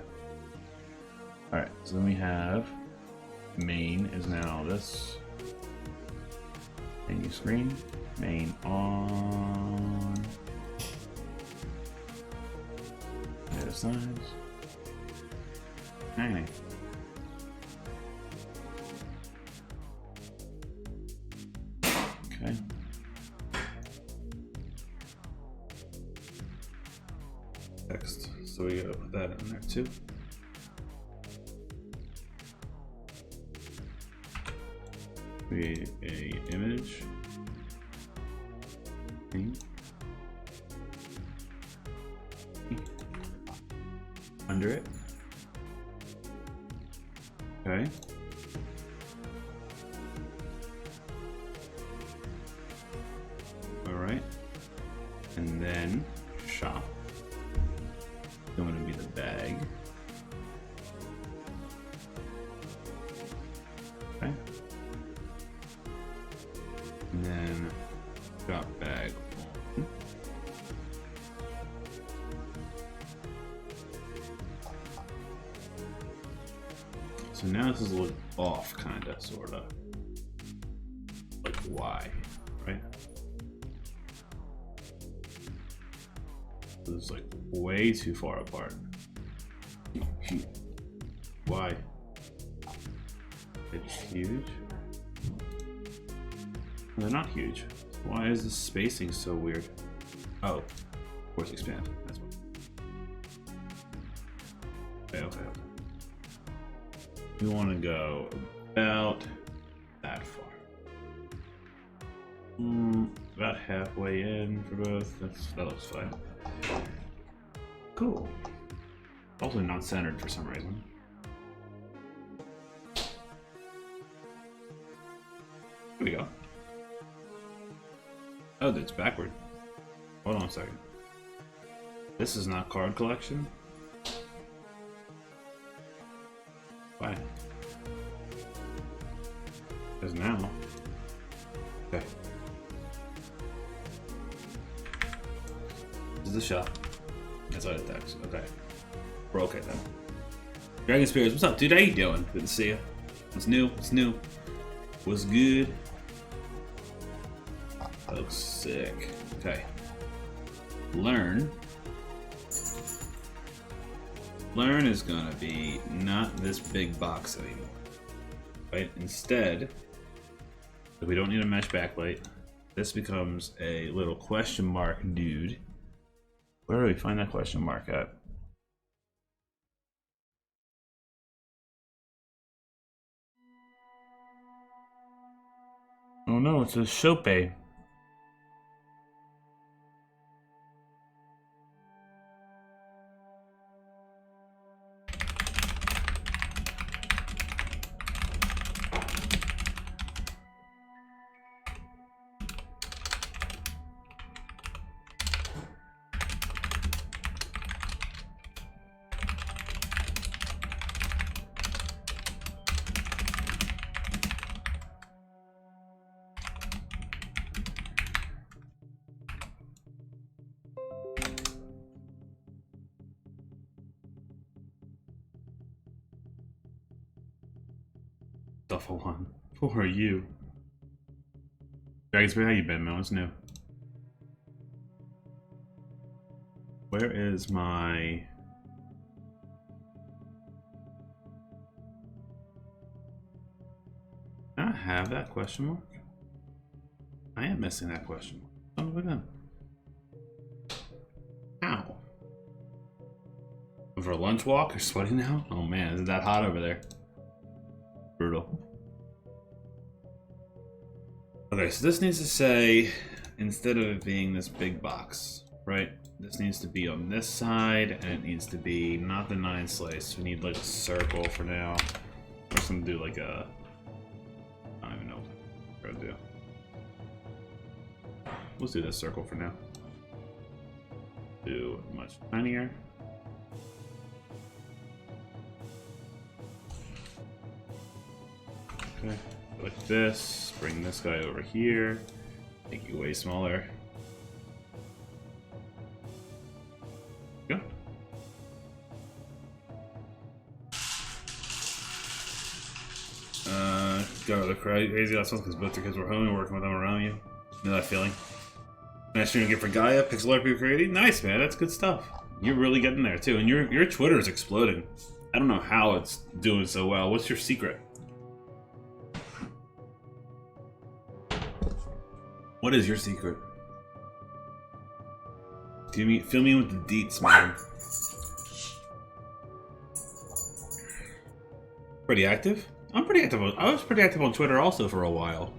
S1: Alright, so then we have main is now this. Menu screen. Main on. Other sides. Hang. Okay. Text. So we gotta put that in there too. Create a image. Under it. Okay. All right. And then shop. Going to be the bag. Okay. And then shop bag on. So now this is a little off, kinda, sorta. Like why, right? This is like way too far apart. Why? It's huge. They're not huge. Why is the spacing so weird? Oh, of course expand. That's what. Okay. We want to go about that far. About halfway in for both. That looks fine. Cool. Also not centered for some reason. Here we go. Oh, that's backward. Hold on a second. This is not card collection? Why? Because now. Okay. This is the shop. That's what it text. Okay. We're okay then. Dragon Spirits, what's up, dude? How you doing? Good to see you. What's new? What's new? What's good? That looks sick. Okay. Learn. Learn is gonna be not this big box anymore. Right? Instead, if we don't need a mesh backlight, this becomes a little question mark dude. Where do we find that question mark at? Oh no, it's a Chope. stuff I want. For you. Dragonsberry, how you been, man? What's new? Where is my... I have that question mark. I am missing that question mark. Oh, look at them. Ow. For a lunch walk? You're sweating now? Oh man, is it that hot over there? Brutal. Okay, so this needs to say, instead of it being this big box, right? This needs to be on this side, and it needs to be not the 9 slice. We need like a circle for now. We're just gonna do like a... I don't even know what we're gonna do. Let's do this circle for now. Do much tinier. Okay, like this. Bring this guy over here. Make you way smaller. Go. Go the crazy last one because both your kids were home and working with them around you. You know that feeling? Nice stream again for Gaia. Pixel art creating. Nice, man. That's good stuff. You're really getting there too, and your Twitter is exploding. I don't know how it's doing so well. What's your secret? What is your secret? Fill me in with the deets, man. Pretty active? I'm pretty active. I was pretty active on Twitter also for a while.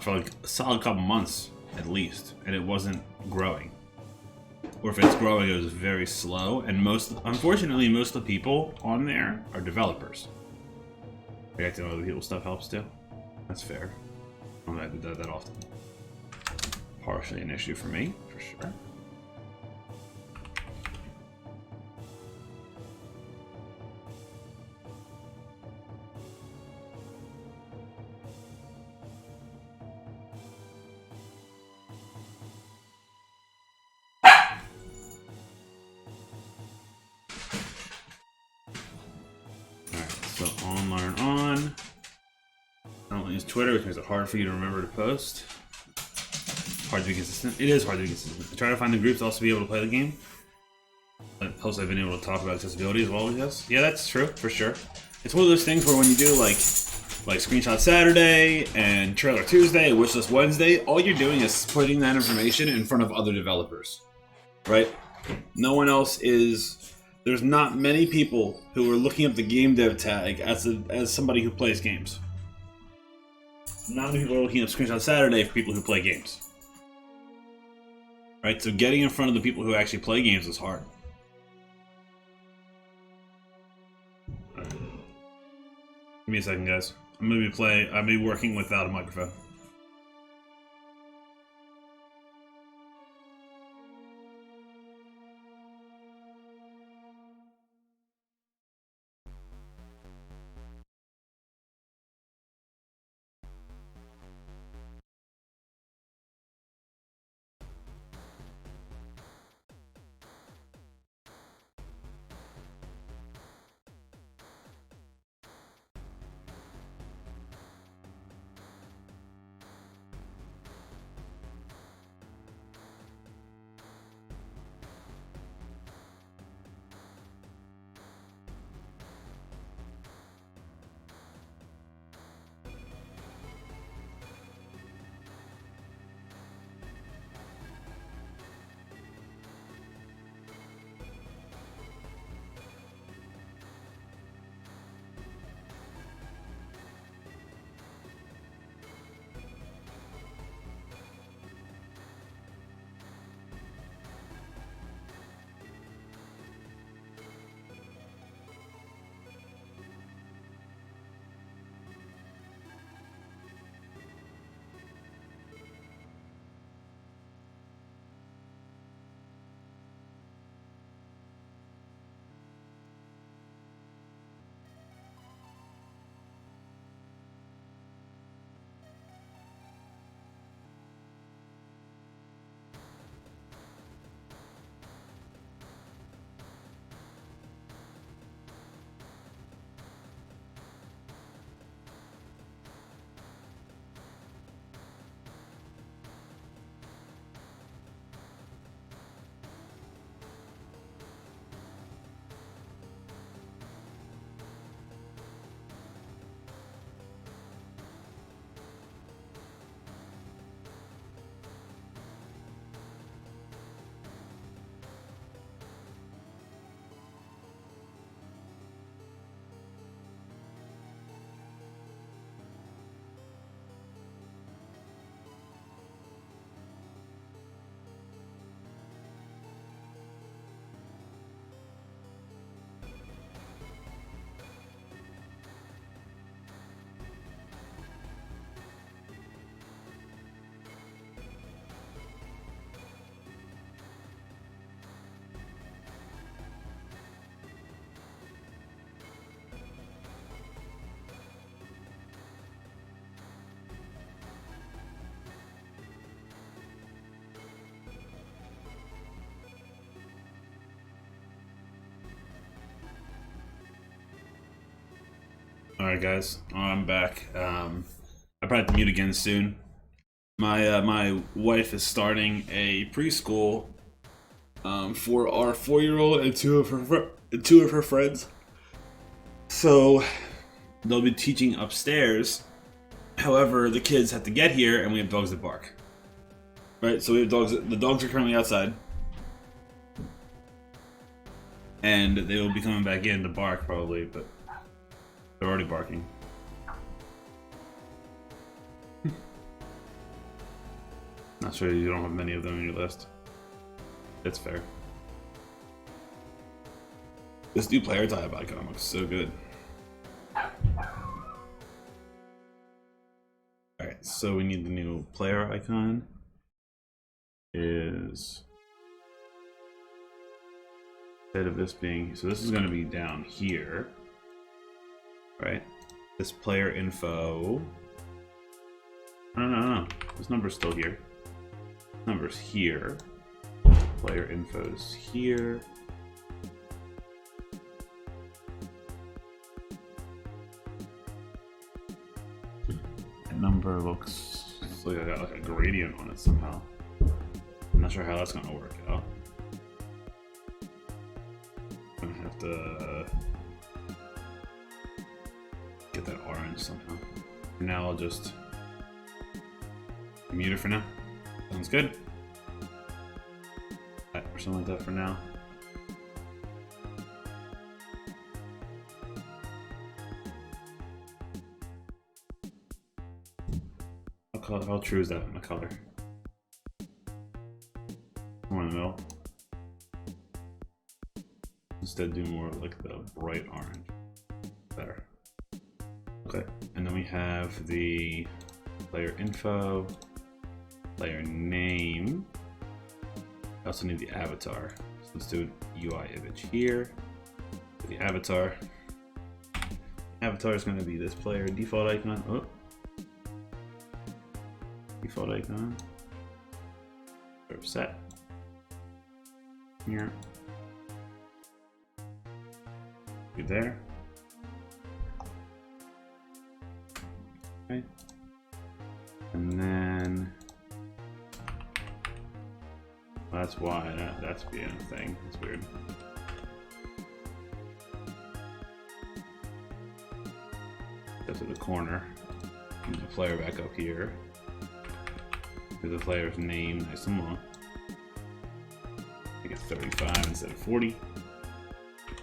S1: For like a solid couple months at least, and it wasn't growing. Or if it's growing, it was very slow. And unfortunately, most of the people on there are developers. Reacting on other people's stuff helps too. That's fair. I don't do that often. Partially an issue for me, for sure. Twitter, which makes it hard for you to remember to post. Hard to be consistent. It is hard to be consistent. I try to find the groups to also be able to play the game. Plus, I've been able to talk about accessibility as well, I guess. Yeah, that's true, for sure. It's one of those things where when you do like Screenshot Saturday and Trailer Tuesday and Wishlist Wednesday, all you're doing is putting that information in front of other developers, right? No one else is. There's not many people who are looking up the game dev tag as somebody who plays games. Not many people are looking up Screenshot Saturday for people who play games. Right, so getting in front of the people who actually play games is hard. Give me a second, guys. I'm gonna be working without a microphone. Alright guys, I'm back. I probably have to mute again soon. My wife is starting a preschool for our 4-year-old and two of her friends. So they'll be teaching upstairs. However, the kids have to get here, and we have dogs that bark. Right, so we have dogs. The dogs are currently outside, and they will be coming back in to bark probably, but they're already barking. Not sure you don't have many of them on your list. It's fair. This new player type icon looks so good. Alright, so we need the new player icon. Is instead of this being, so this is going to be down here, right? This player info. No. This number's still here. Number's here. Player info's here. That number looks like I got like a gradient on it somehow. I'm not sure how that's gonna work out. I'm gonna have to get that orange somehow. For now, I'll just mute it for now. Sounds good. Or something like that for now. How true is that in the color? More in the middle. Instead, do more like the bright orange. Better. Okay, and then we have the player info, player name. I also need the avatar. So let's do an UI image here. For the avatar. Avatar is going to be this player default icon. Oh. Default icon. Set. Here. Good there. Okay. And then that's why that's being a thing. It's weird. Go to the corner. Move the player back up here. Do the player's name nice and long. Make it 35 instead of 40.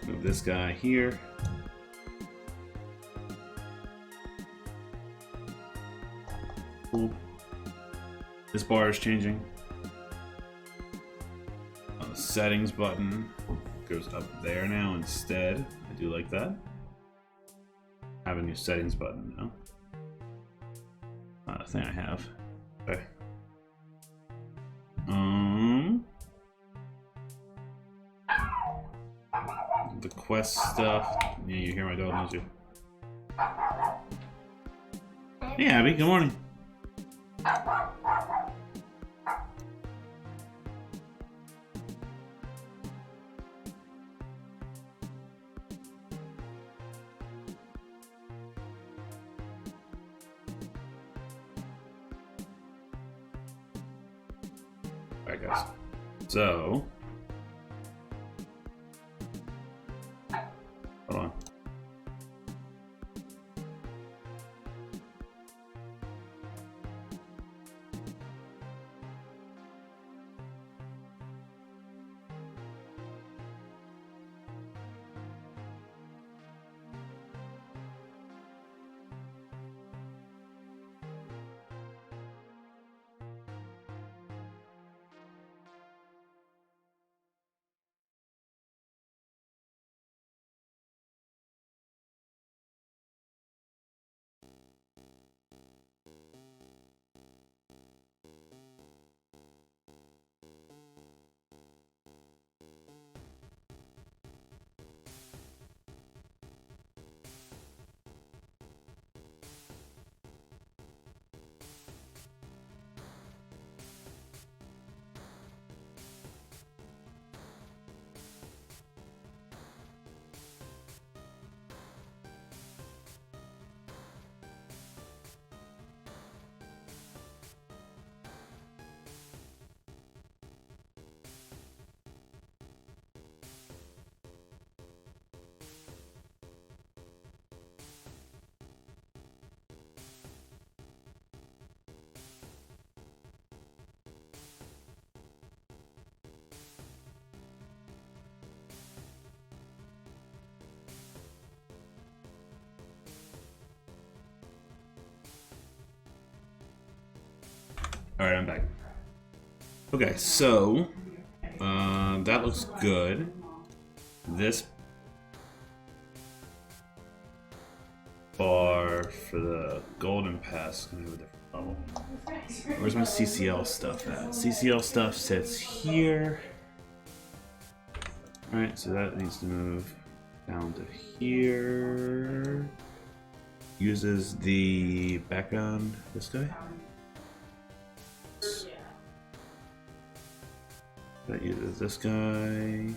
S1: Move this guy here. Cool. This bar is changing. The settings button goes up there now instead. I do like that. I have a new settings button now. Not a thing I have. Okay. The quest stuff. Yeah, you hear my dog, don't you? Hey, Abby. Good morning. Alright, guys. So. Hold on. Alright, I'm back. Okay, so that looks good. This bar for the golden pass is gonna have a different level. Where's my CCL stuff at? CCL stuff sits here. Alright, so that needs to move down to here. Uses the background, this guy. That uses this guy.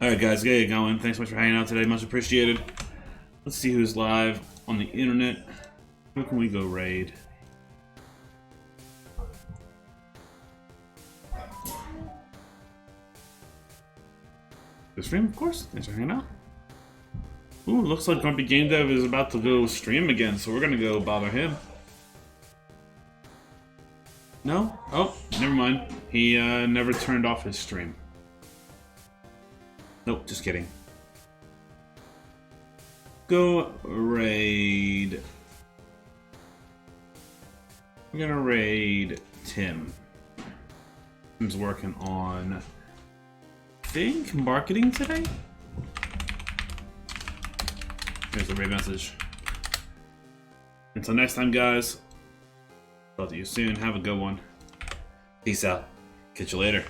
S1: Alright guys, get it going. Thanks so much for hanging out today. Much appreciated. Let's see who's live on the internet. Who can we go raid? The stream, of course. Thanks for hanging out. Ooh, looks like Grumpy Game Dev is about to go stream again, so we're gonna go bother him. No? Oh, never mind. He never turned off his stream. Nope, just kidding. Go raid. We're gonna raid Tim. Tim's working on, I think, marketing today? Here's the raid message. Until next time, guys. Talk to you soon. Have a good one. Peace out. Catch you later.